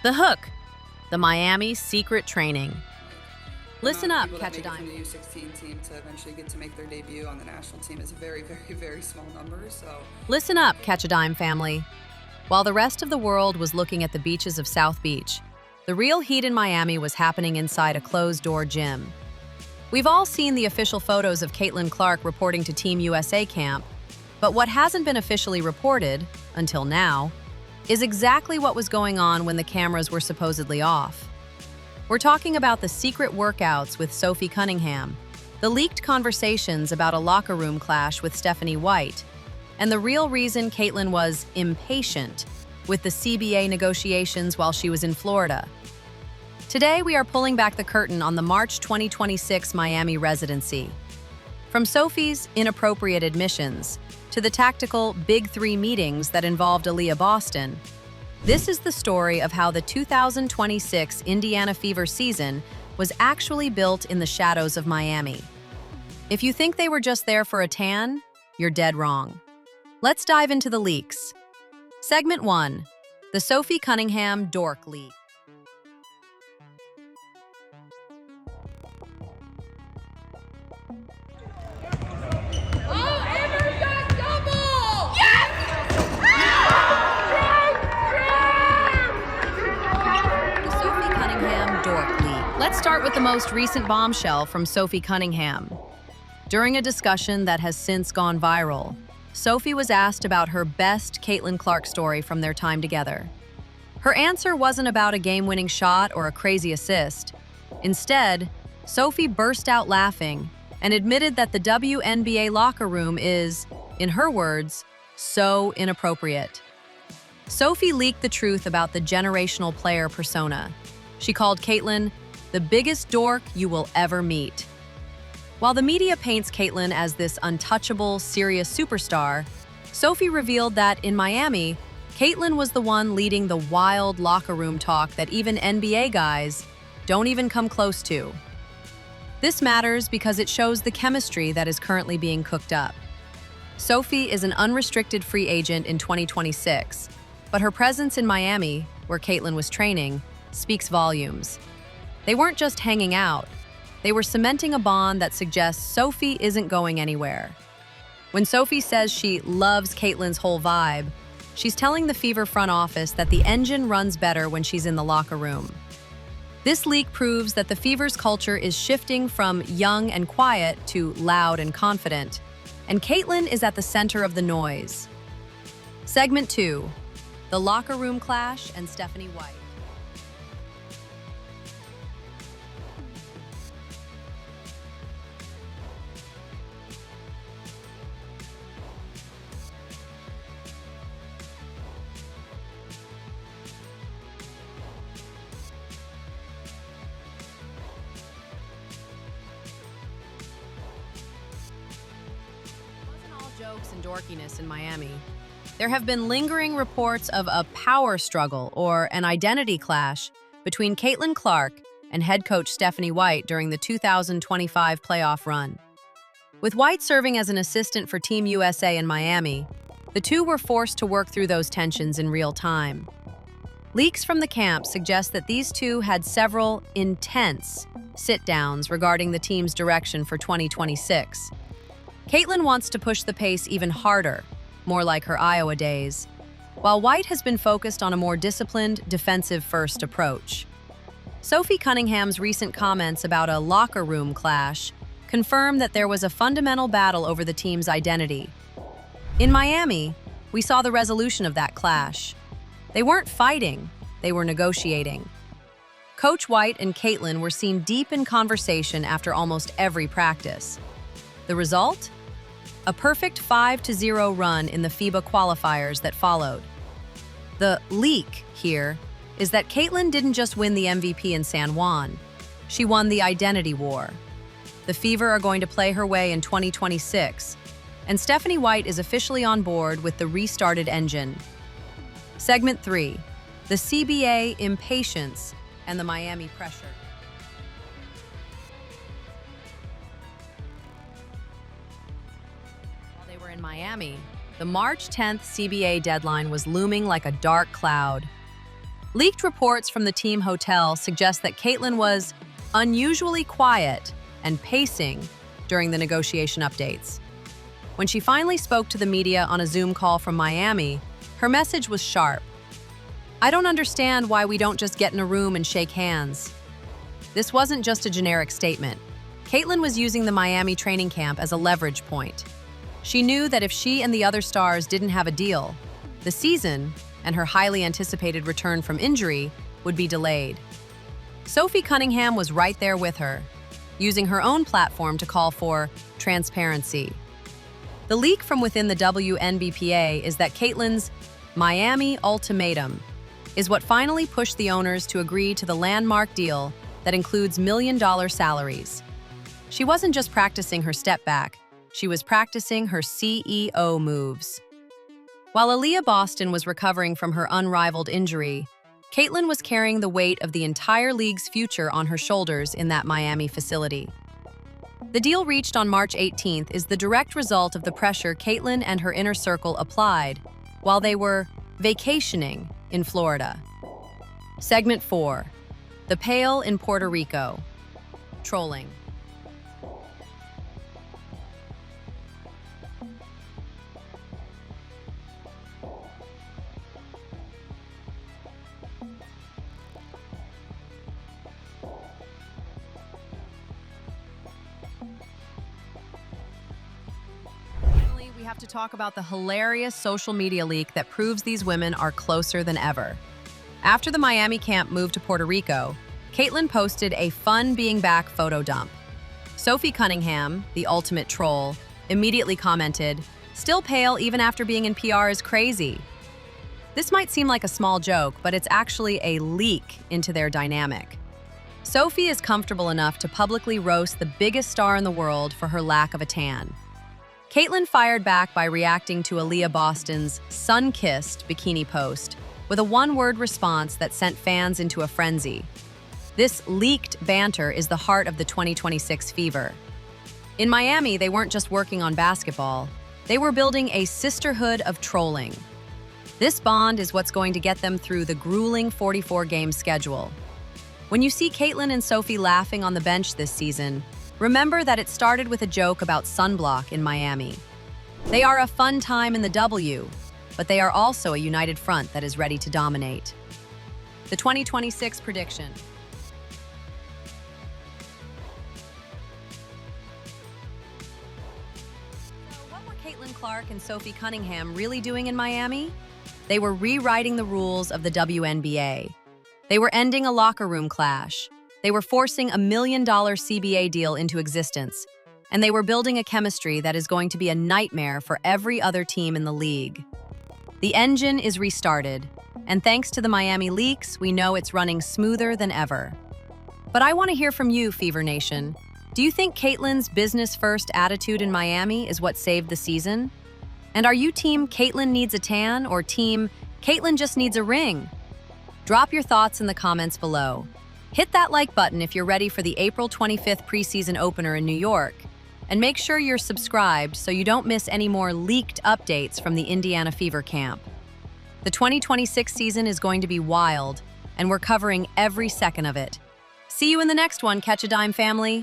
The Hook, the Miami secret training. Listen up, People catch that a make it from dime. the U16 team to eventually get to make their debut on the national team is a very, very, very small number. So Listen up, catch a dime family. While the rest of the world was looking at the beaches of South Beach, the real heat in Miami was happening inside a closed-door gym. We've all seen the official photos of Caitlin Clark reporting to Team USA camp, but what hasn't been officially reported, until now, is exactly what was going on when the cameras were supposedly off. We're talking about the secret workouts with Sophie Cunningham, the leaked conversations about a locker room clash with Stephanie White, and the real reason Caitlin was impatient with the CBA negotiations while she was in Florida. Today, we are pulling back the curtain on the March 2026 Miami residency. From Sophie's inappropriate admissions to the tactical Big Three meetings that involved Aaliyah Boston, this is the story of how the 2026 Indiana Fever season was actually built in the shadows of Miami. If you think they were just there for a tan, you're dead wrong. Let's dive into the leaks. Segment 1. The Sophie Cunningham Dork Leak. The Sophie Cunningham Dork Leak. Let's start with the most recent bombshell from Sophie Cunningham. During a discussion that has since gone viral, Sophie was asked about her best Caitlin Clark story from their time together. Her answer wasn't about a game-winning shot or a crazy assist. Instead, Sophie burst out laughing and admitted that the WNBA locker room is, in her words, so inappropriate. Sophie leaked the truth about the generational player persona. She called Caitlin the biggest dork you will ever meet. While the media paints Caitlin as this untouchable, serious superstar, Sophie revealed that in Miami, Caitlin was the one leading the wild locker room talk that even NBA guys don't even come close to. This matters because it shows the chemistry that is currently being cooked up. Sophie is an unrestricted free agent in 2026, but her presence in Miami, where Caitlin was training, speaks volumes. They weren't just hanging out. They were cementing a bond that suggests Sophie isn't going anywhere. When Sophie says she loves Caitlin's whole vibe, she's telling the Fever front office that the engine runs better when she's in the locker room. This leak proves that the Fever's culture is shifting from young and quiet to loud and confident, and Caitlin is at the center of the noise. Segment 2. The Locker Room Clash and Stephanie White. Jokes and dorkiness in Miami. There have been lingering reports of a power struggle or an identity clash between Caitlin Clark and head coach Stephanie White during the 2025 playoff run. With White serving as an assistant for Team USA in Miami, the two were forced to work through those tensions in real time. Leaks from the camp suggest that these two had several intense sit-downs regarding the team's direction for 2026. Caitlin wants to push the pace even harder, more like her Iowa days, while White has been focused on a more disciplined, defensive-first approach. Sophie Cunningham's recent comments about a locker room clash confirm that there was a fundamental battle over the team's identity. In Miami, we saw the resolution of that clash. They weren't fighting, they were negotiating. Coach White and Caitlin were seen deep in conversation after almost every practice. The result? A perfect 5-0 run in the FIBA qualifiers that followed. The leak here is that Caitlin didn't just win the MVP in San Juan, she won the identity war. The Fever are going to play her way in 2026, and Stephanie White is officially on board with the restarted engine. Segment 3. The CBA impatience and the Miami pressure. In Miami, the March 10th CBA deadline was looming like a dark cloud. Leaked reports from the team hotel suggest that Caitlin was unusually quiet and pacing during the negotiation updates. When she finally spoke to the media on a Zoom call from Miami, her message was sharp. "I don't understand why we don't just get in a room and shake hands." This wasn't just a generic statement. Caitlin was using the Miami training camp as a leverage point. She knew that if she and the other stars didn't have a deal, the season, and her highly anticipated return from injury, would be delayed. Sophie Cunningham was right there with her, using her own platform to call for transparency. The leak from within the WNBA is that Caitlin's Miami ultimatum is what finally pushed the owners to agree to the landmark deal that includes million-dollar salaries. She wasn't just practicing her step back, she was practicing her CEO moves. While Aaliyah Boston was recovering from her unrivaled injury, Caitlin was carrying the weight of the entire league's future on her shoulders in that Miami facility. The deal reached on March 18th is the direct result of the pressure Caitlin and her inner circle applied while they were vacationing in Florida. Segment 4. The Pale in Puerto Rico. Trolling. We have to talk about the hilarious social media leak that proves these women are closer than ever. After the Miami camp moved to Puerto Rico, Caitlin posted a fun being back photo dump. Sophie Cunningham, the ultimate troll, immediately commented, "Still pale even after being in PR is crazy." This might seem like a small joke, but it's actually a leak into their dynamic. Sophie is comfortable enough to publicly roast the biggest star in the world for her lack of a tan. Caitlin fired back by reacting to Aaliyah Boston's sun-kissed bikini post with a one-word response that sent fans into a frenzy. This leaked banter is the heart of the 2026 fever. In Miami, they weren't just working on basketball, they were building a sisterhood of trolling. This bond is what's going to get them through the grueling 44-game schedule. When you see Caitlin and Sophie laughing on the bench this season, remember that it started with a joke about sunblock in Miami. They are a fun time in the W, but they are also a united front that is ready to dominate. The 2026 prediction. So what were Caitlin Clark and Sophie Cunningham really doing in Miami? They were rewriting the rules of the WNBA. They were ending a locker room clash. They were forcing a $1 million CBA deal into existence, and they were building a chemistry that is going to be a nightmare for every other team in the league. The engine is restarted, and thanks to the Miami leaks, we know it's running smoother than ever. But I want to hear from you, Fever Nation. Do you think Caitlin's business-first attitude in Miami is what saved the season? And are you team Caitlin needs a tan or team Caitlin just needs a ring? Drop your thoughts in the comments below. Hit that like button if you're ready for the April 25th preseason opener in New York. And make sure you're subscribed so you don't miss any more leaked updates from the Indiana Fever camp. The 2026 season is going to be wild, and we're covering every second of it. See you in the next one, Catch a Dime family.